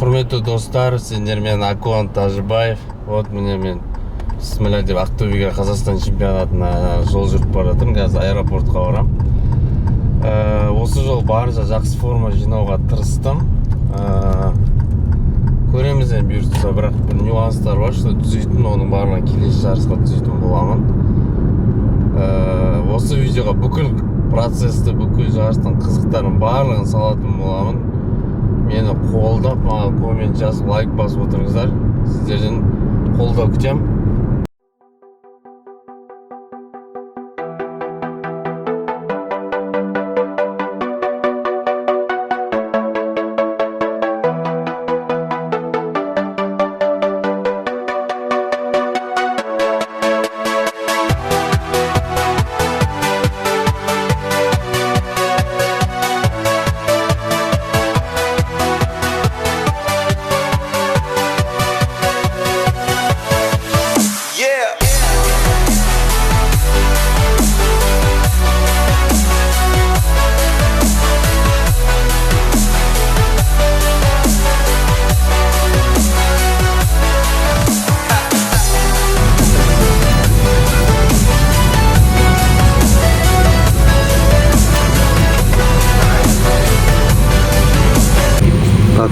Құрметті достар, сендер мен Акуан Тажыбаев. Вот міне мен Смоля деп Ақтөбеге Қазақстан чемпионатына жол жүріп бара жатырмын. Қазір аэропортқа барам. Осы жол барынша жақсы форма жинауға тырыстым. Көреміз енді бұйыртса, бірақ бір нюанстар бар, что түзейтін, оның барлығын келесі жарысқа түзейтін боламын. Осы видеоға бүкіл процессті, бүкіл жарыстың қызықтарын барлығын салатын боламын. Мені қолдап, маған коммент жазып, лайк басып отырыңыздар. Сіздерден қолдау күтем.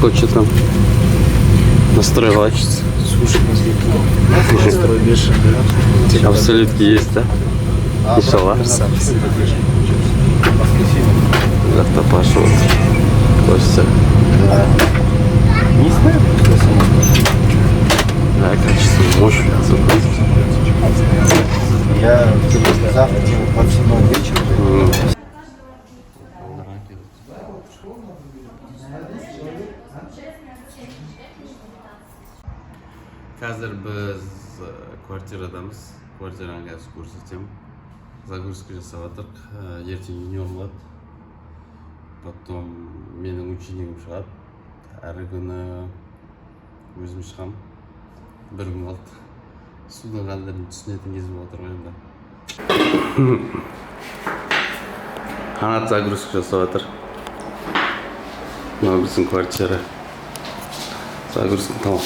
Вот что там настрой лачится. Слушай, настрой бешеный. Абсолютки есть, да? Иншаллах. Завтра пошел. Костя. Не знаю, что само. Да, качество мощь. Я завтра по всему вечеру. Қазір біз квартирадамыз. Квартираны қазір көрсетемін. Загрузка жасап жатырмық. Ертең юниор болады. Потом менің ученикім шығады. Әрі күні өзім шығамын. Бір күн қалды. Судың қадірін түсінетін кез болып отыр ғой енді. Қанат загрузка жасап жатыр. Мынау біздің квартира. Загрузка тамақ.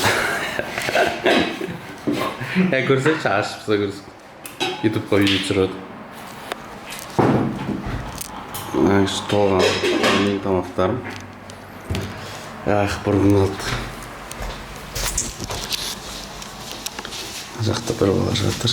Көрсетші, ашып загрузка. Ютубқа видео түсіреді. Толған менің тамақтарым. Бір күн қалды. Жақта бір бала жатыр.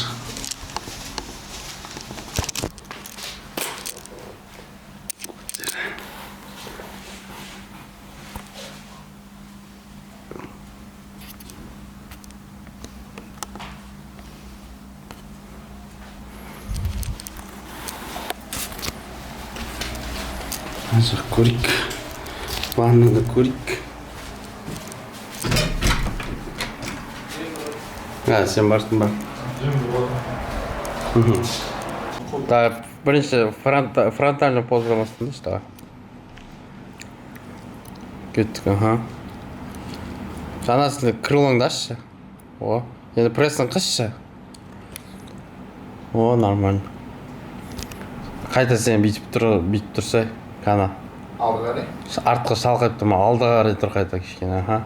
Azıcık korik. Vannada korik. Sen varsın bak. Так, бірінші фронтально позғамастың да, что? Кеттік, аха. Жаңасында крылыңды ашшы. О, енді прессін қысшы. О, нормально. Қайта сен бүйтіп тұрсай. Қана. Алды қарай? Артқа шалқайып тұрма, алды қарай тұр қайта кішкене, аха.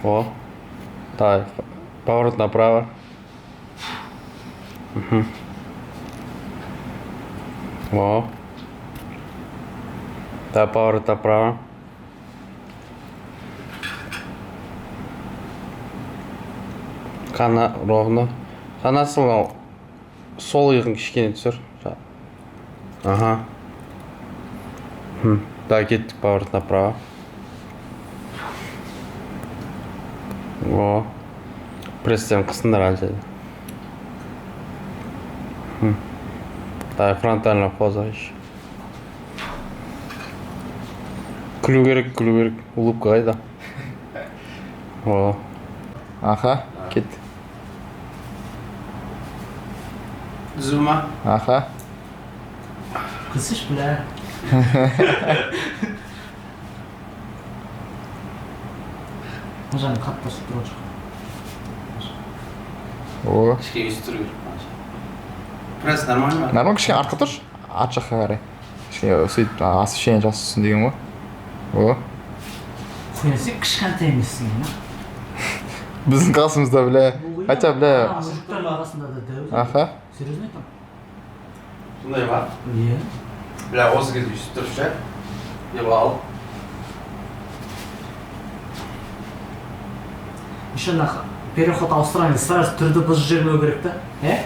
О, давай, поворот направо. О. Да, поворот направо. Қана ровно. Санасың сол иығын кішкене түсір. Ага. Да, кеттік поворот направо. О. Пресстен қысындар әлжеді. Да, фронтально поза еще. Күлу керек. Улыбка қайда. О. Аха. Кетті. Зума. Аха. Қысыш, бля. Жаңа қатты басып тұрған шығар. О. Кішкене өйстіп тұру керек. Пресс нормально ма? Нормально, кішкене артқа тұршы. Арт жаққа қарай. Кішкене сөйтіп освещение жасасын деген ғой. О. Сен кішкентай емессің, иә? Біздің қасымызда, бля. Хотя, бля. Мужиктардың арасында да дәу. Аха. Серьезно айтамын? Сондай ма? Иә. Бля, осы кезде үйтіп тұрып ше. Деп ал. Еще на переход Австралии сразу түрді бұзып жібермеу керек та, е?